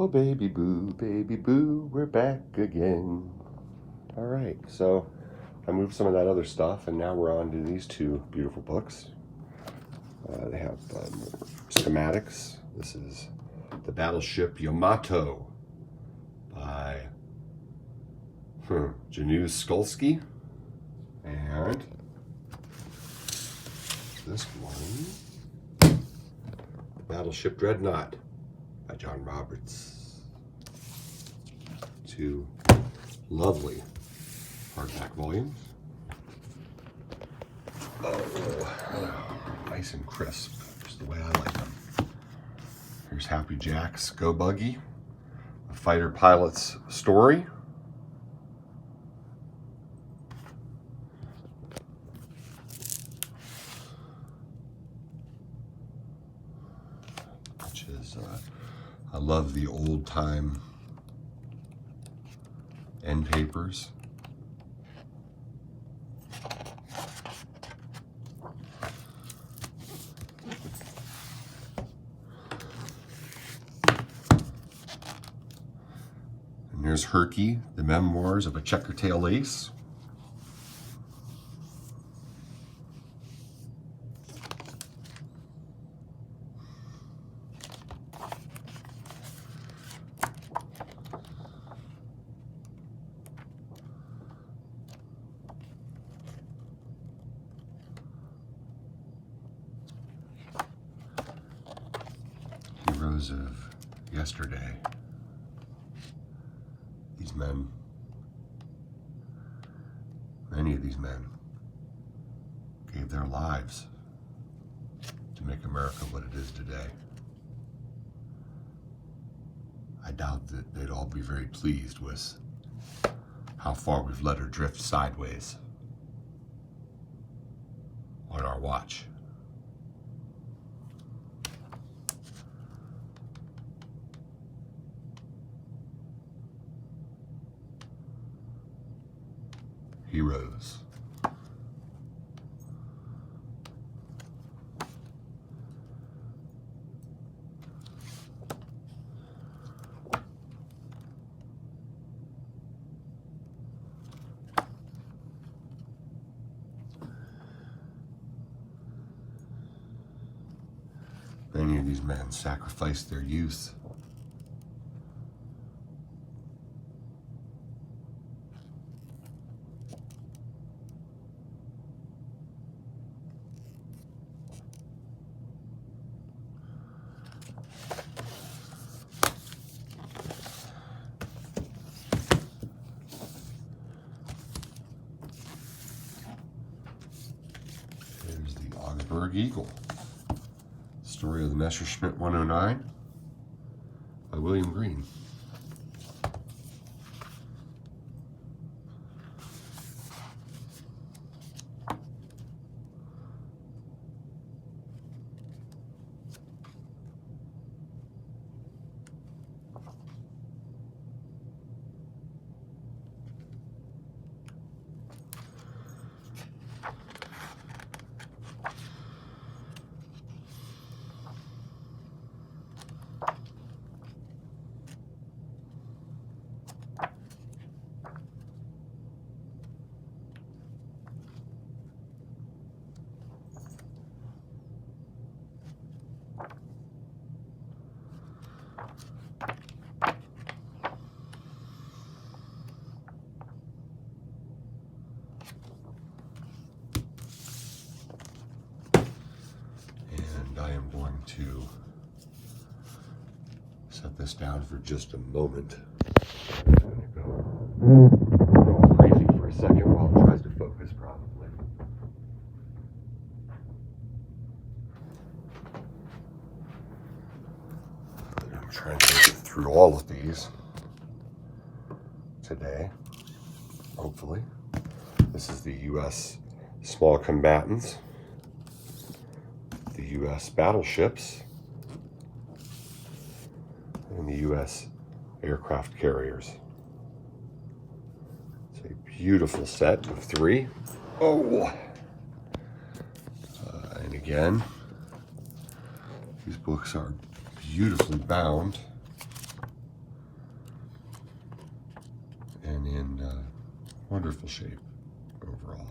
Oh, baby boo, we're back again. All right, so I moved some of that other stuff, and now we're on to these two beautiful books. They have schematics. This is the battleship Yamato by Janusz Skulski. And this one, Battleship Dreadnought by John Roberts. Two lovely hardback volumes. Oh, nice and crisp, just the way I like them. Here's Happy Jack's Go Buggy, a fighter pilot's story. Which is, I love the old time end papers. And there's Herky, the Memoirs of a Checker-Tail Ace. Heroes of Yesterday. These men, many of these men, gave their lives to make America what it is today. I doubt that they'd all be very pleased with how far we've let her drift sideways on our watch. Heroes. Many of these men sacrificed their youth There's the Augsburg Eagle. Story of the Messerschmitt 109 by William Green. I am going to set this down for just a moment. I'm going to go all crazy for a second while it tries to focus, probably. I'm trying to get through all of these today, hopefully. This is the U.S. Small Combatants, the U.S. Battleships, and the U.S. Aircraft Carriers. It's a beautiful set of three. Oh! And again, these books are beautifully bound. Wonderful shape overall.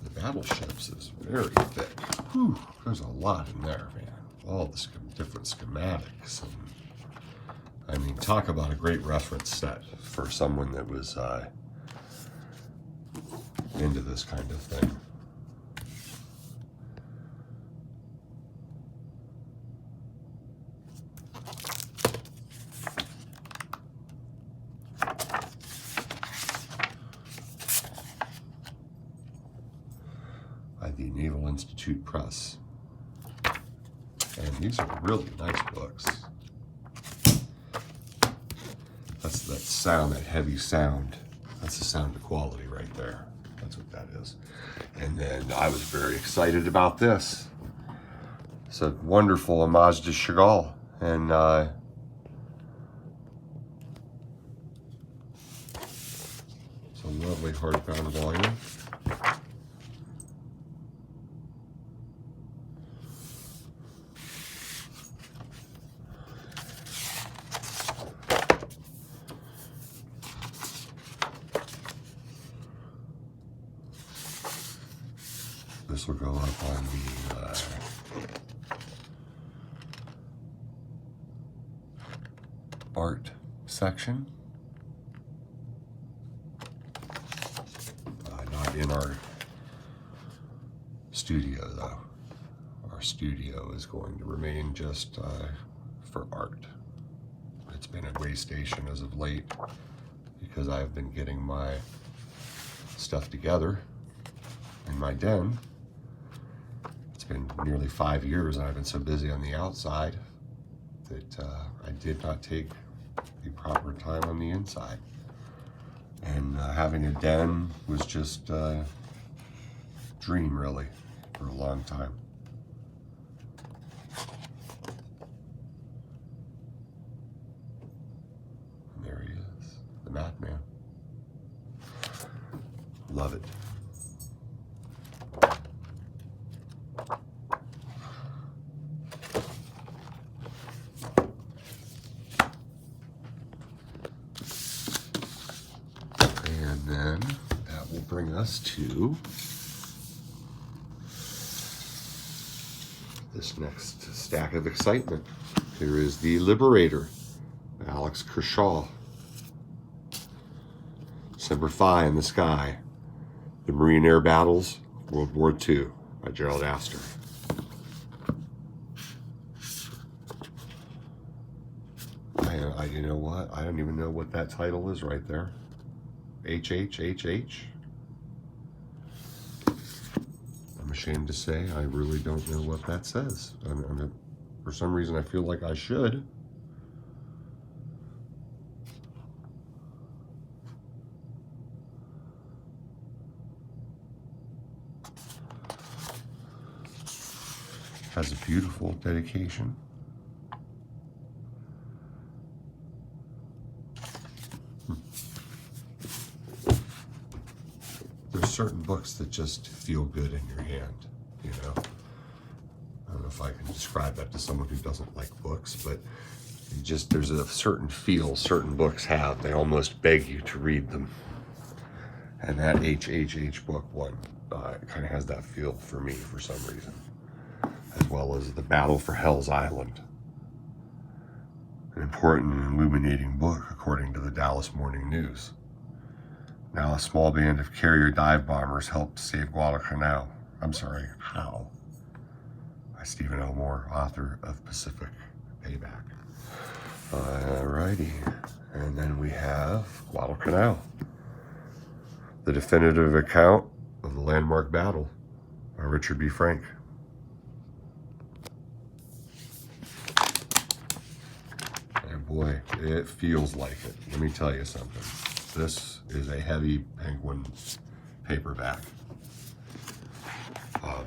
The Battleships is very thick. Whew, there's a lot in there, man. All the different schematics. And, I mean, talk about a great reference set for someone that was into this kind of thing. By the Naval Institute Press. And these are really nice books. That's that sound, that heavy sound. That's the sound of quality right there. That's what that is. And then I was very excited about this. It's a wonderful homage to Chagall. And it's a lovely hardbound volume. This will go up on the art section. Not in our studio, though. Our studio is going to remain just for art. It's been a way station as of late because I've been getting my stuff together in my den. It's been nearly 5 years and I've been so busy on the outside that I did not take the proper time on the inside. And having a den was just a dream, really, for a long time. And there he is, the Madman. Love it. And then that will bring us to this next stack of excitement. Here is The Liberator, Alex Kershaw. Semper Fi in the Sky, The Marine Air Battles, World War II by Gerald Astor. You know what? I don't even know what that title is right there. HHHH. I'm ashamed to say I really don't know what that says. For some reason I feel like I should. Has a beautiful dedication. There's certain books that just feel good in your hand, you know. I don't know if I can describe that to someone who doesn't like books, but there's a certain feel certain books have. They almost beg you to read them. And that HHH book one kind of has that feel for me for some reason. As well as The Battle for Hell's Island. An important and illuminating book, according to the Dallas Morning News. Now a small band of carrier dive bombers helped save Guadalcanal. I'm sorry, how? By Stephen L. Moore, author of Pacific Payback. Alrighty, and then we have Guadalcanal, the definitive account of the landmark battle by Richard B. Frank. And boy, it feels like it. Let me tell you something. This is a heavy Penguin paperback. I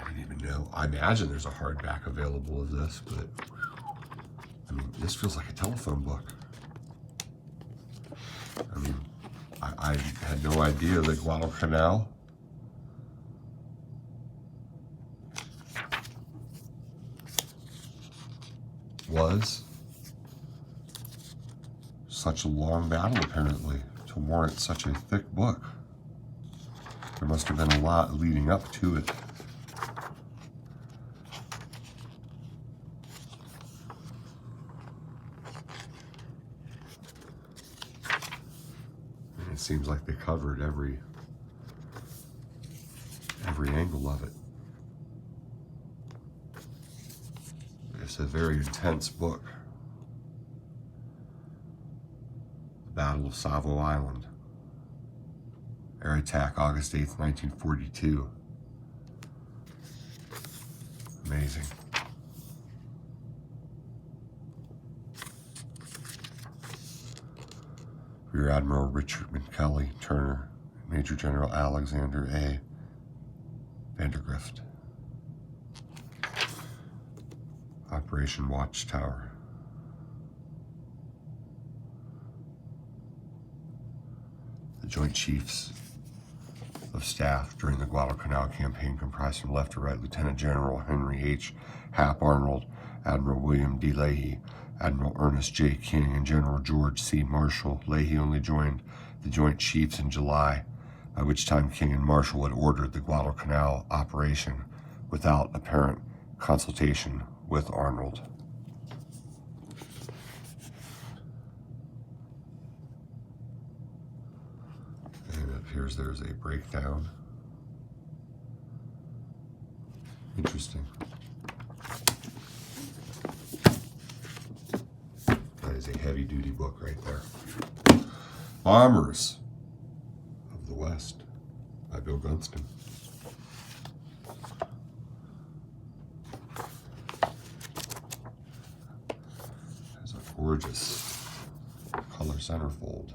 didn't even know. I imagine there's a hardback available of this, but I mean, this feels like a telephone book. I mean, I I had no idea that Guadalcanal was such a long battle, apparently, to warrant such a thick book. There must have been a lot leading up to it. And it seems like they covered every angle of it. It's a very intense book. The Battle of Savo Island. Air attack, August 8th, 1942. Amazing. Rear Admiral Richard McKelly Turner, Major General Alexander A. Vandergrift. Operation Watchtower. The Joint Chiefs of Staff during the Guadalcanal campaign comprised from left to right Lieutenant General Henry H. Hap Arnold, Admiral William D. Leahy, Admiral Ernest J. King, and General George C. Marshall. Leahy only joined the Joint Chiefs in July, by which time King and Marshall had ordered the Guadalcanal operation without apparent consultation with Arnold. And it appears there's a breakdown. Interesting. That is a heavy-duty book right there. Bombers of the West by Bill Gunston. Has a gorgeous color centerfold.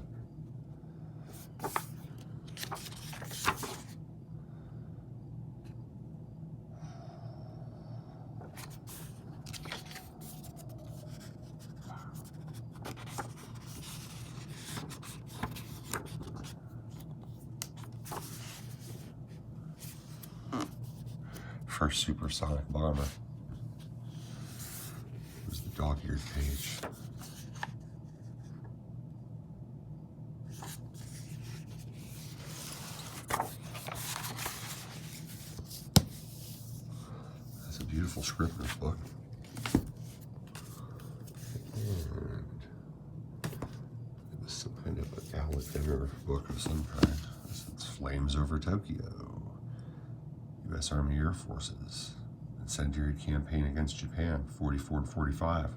First supersonic bomber. It was the dog-eared page. That's a beautiful Scribner's book. And it was some kind of a gala dinner book of some kind. It's Flames Over Tokyo. U.S. Army Air Forces, Incendiary Campaign Against Japan, 44 and 45,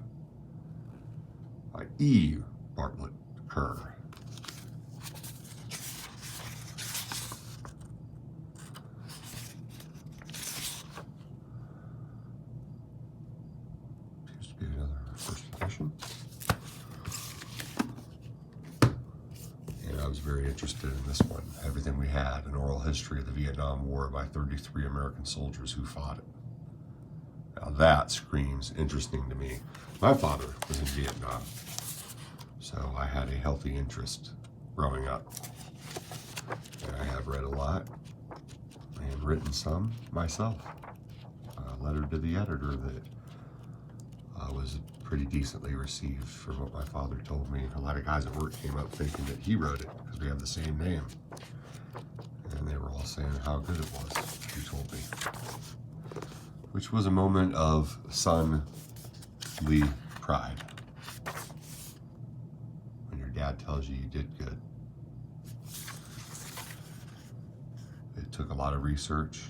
by E. Bartlett Kerr. Appears to be another first edition. I was very interested in this one. Everything We Had, an oral history of the Vietnam War by 33 American soldiers who fought it. Now that screams interesting to me. My father was in Vietnam, so I had a healthy interest growing up. And I have read a lot and written some myself. A letter to the editor that was pretty decently received from what my father told me. A lot of guys at work came up thinking that he wrote it because we have the same name. And they were all saying how good it was, he told me. Which was a moment of sonly pride. When your dad tells you you did good. It took a lot of research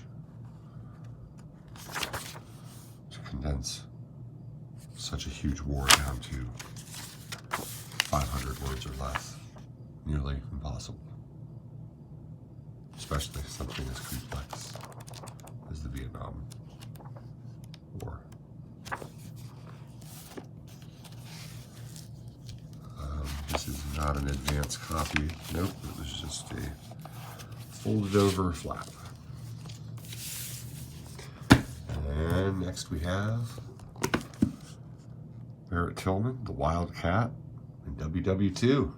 to condense such a huge war down to 500 words or less. Nearly impossible. Especially something as complex as the Vietnam War. This is not an advanced copy. Nope, it was just a folded over flap. And next we have Barrett Tillman, The Wildcat, and WW2.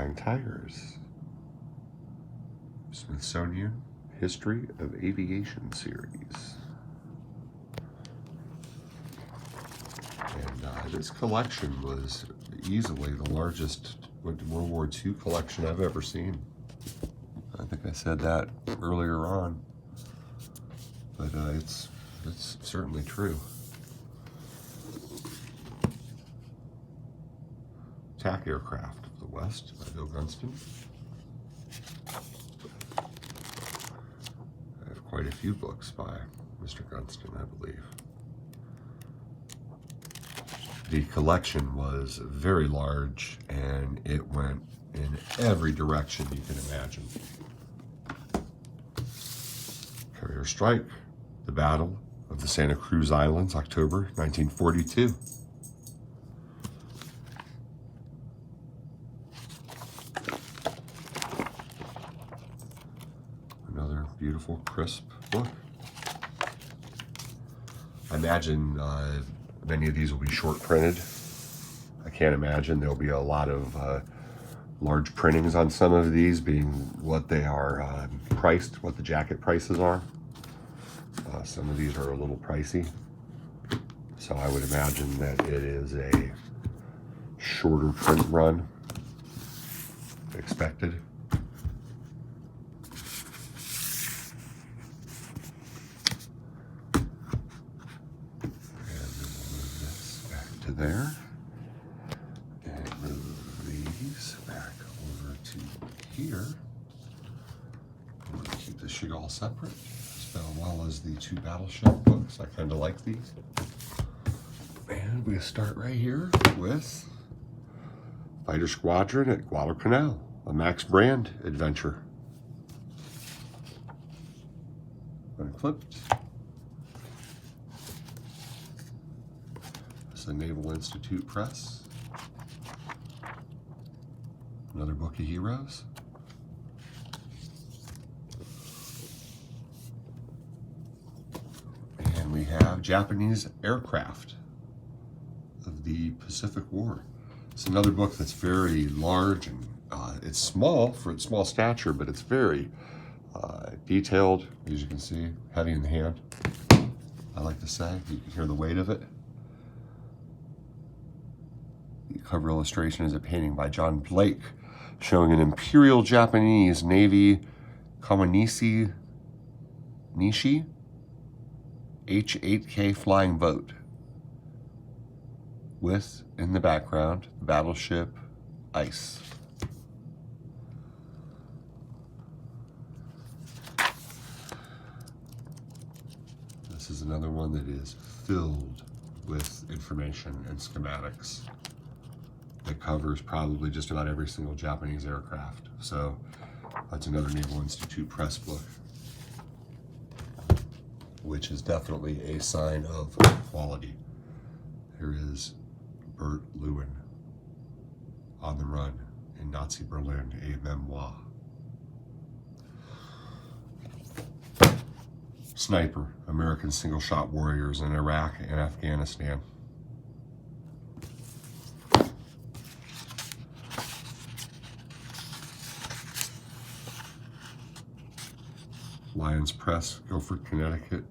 Flying Tigers. Smithsonian History of Aviation series. And this collection was easily the largest World War II collection I've ever seen. I think I said that earlier on, but it's certainly true. Attack Aircraft of the West by Bill Gunston. I have quite a few books by Mr. Gunston, I believe. The collection was very large, and it went in every direction you can imagine. Carrier Strike, the Battle of the Santa Cruz Islands, October 1942. Another beautiful, crisp book. I imagine many of these will be short printed. I can't imagine there'll be a lot of large printings on some of these, being what they are priced, what the jacket prices are. Some of these are a little pricey, so I would imagine that it is a shorter print run expected. To there, and move these back over to here. I'm going to keep the Chagall separate, as well as the two battleship books. I kind of like these. And we start right here with Fighter Squadron at Guadalcanal, a Max Brand adventure. Unclipped. The Naval Institute Press. Another Book of Heroes. And we have Japanese Aircraft of the Pacific War. It's another book that's very large, and it's small for its small stature, but it's very detailed, as you can see, heavy in the hand. I like to say, you can hear the weight of it. The cover illustration is a painting by John Blake showing an Imperial Japanese Navy Kawanishi Nishi H-8K flying boat with, in the background, the battleship Ice. This is another one that is filled with information and schematics. That covers probably just about every single Japanese aircraft. So that's another Naval Institute Press book, which is definitely a sign of quality. Here is Bert Lewin, On the Run in Nazi Berlin, a memoir. Sniper, American Single-Shot Warriors in Iraq and Afghanistan. Lions Press, Guilford, Connecticut.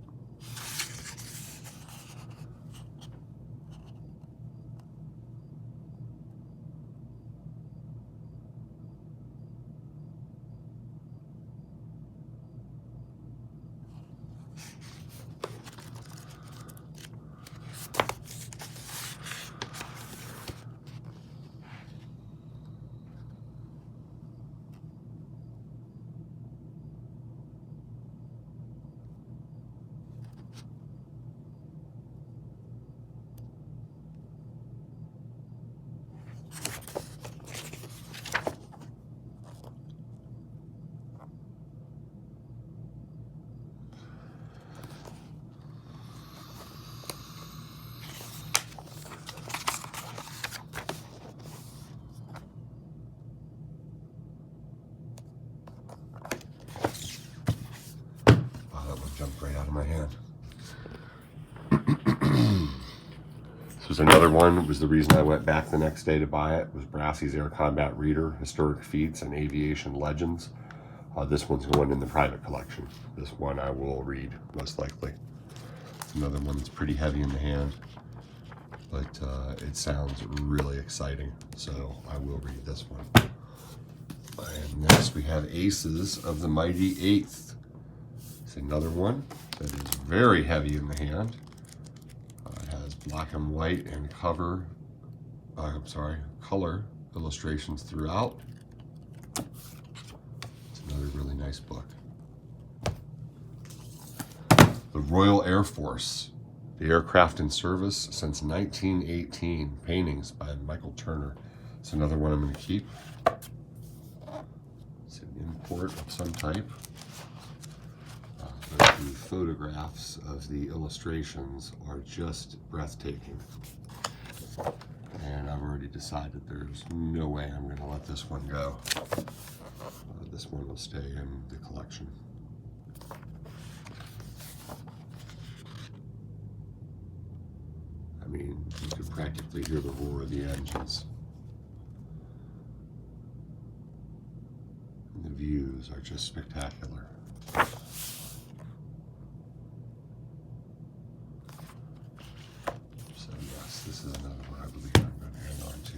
was another one. It was the reason I went back the next day to buy it. It was Brassey's Air Combat Reader, Historic Feats and Aviation Legends. This one's going in the private collection. This one I will read, most likely. It's another one that's pretty heavy in the hand, but it sounds really exciting, so I will read this one. And next we have Aces of the Mighty Eighth. It's another one that is very heavy in the hand. It has black and white and color illustrations throughout. It's another really nice book. The Royal Air Force, the aircraft in service since 1918, paintings by Michael Turner. It's another one I'm going to keep. It's an import of some type. But the photographs of the illustrations are just breathtaking. And I've already decided there's no way I'm going to let this one go. This one will stay in the collection. I mean, you could practically hear the roar of the engines. And the views are just spectacular. So yes, this is another one I believe I'm going to hang on to.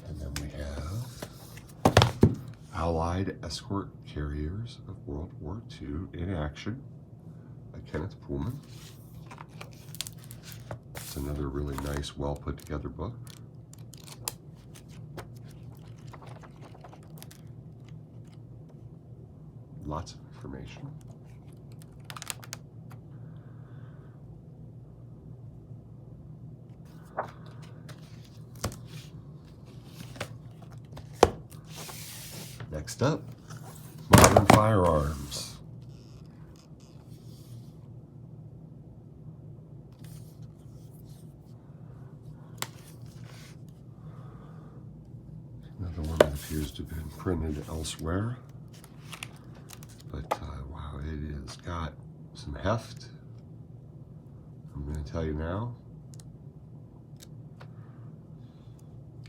And then we have Allied Escort Carriers of World War II in Action by Kenneth Poolman. It's another really nice, well put together book. Lots of information. Next up, Modern Firearms. Another one that appears to have been printed elsewhere. But wow, it has got some heft. I'm going to tell you now.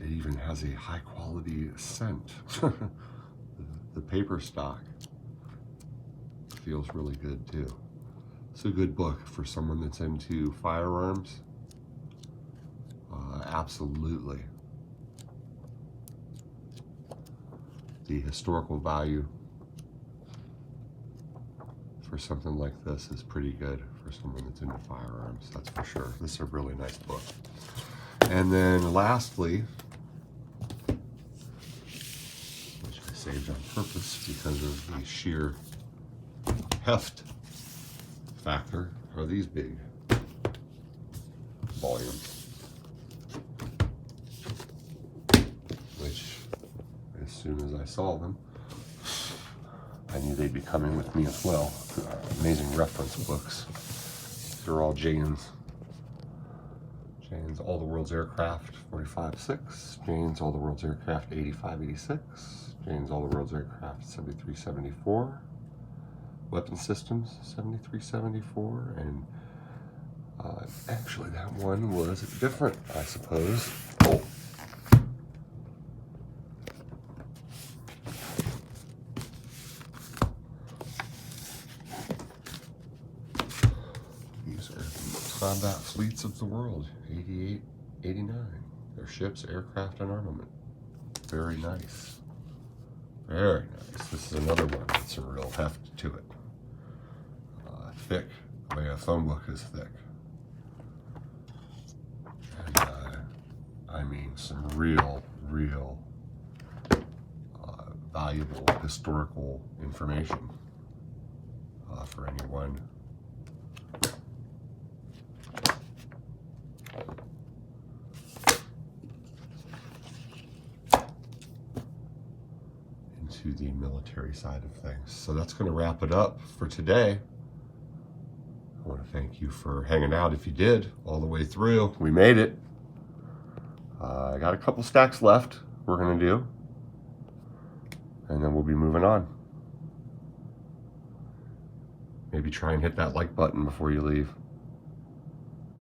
It even has a high quality scent. The paper stock feels really good too. It's a good book for someone that's into firearms. Absolutely. The historical value for something like this is pretty good for someone that's into firearms, that's for sure. This is a really nice book. And then lastly, which I saved on purpose because of the sheer heft factor, are these big volumes, which as soon as I saw them, I knew they'd be coming with me as well. Amazing reference books. These are all Jane's. Jane's All the World's Aircraft 45-6. Jane's All the World's Aircraft 85-86. Jane's All the World's Aircraft 73-74. Weapon Systems 73-74. And actually that one was different, I suppose. Oh. Combat Fleets of the World, 88, 89. Their ships, aircraft, and armament. Very nice. Very nice. This is another one with some real heft to it. Thick, the way a phone book is thick. And I mean some real valuable historical information for anyone into the military side of things. So that's going to wrap it up for today. I want to thank you for hanging out if you did all the way through. We made it. I got a couple stacks left we're going to do, and then we'll be moving on. Maybe try and hit that like button before you leave.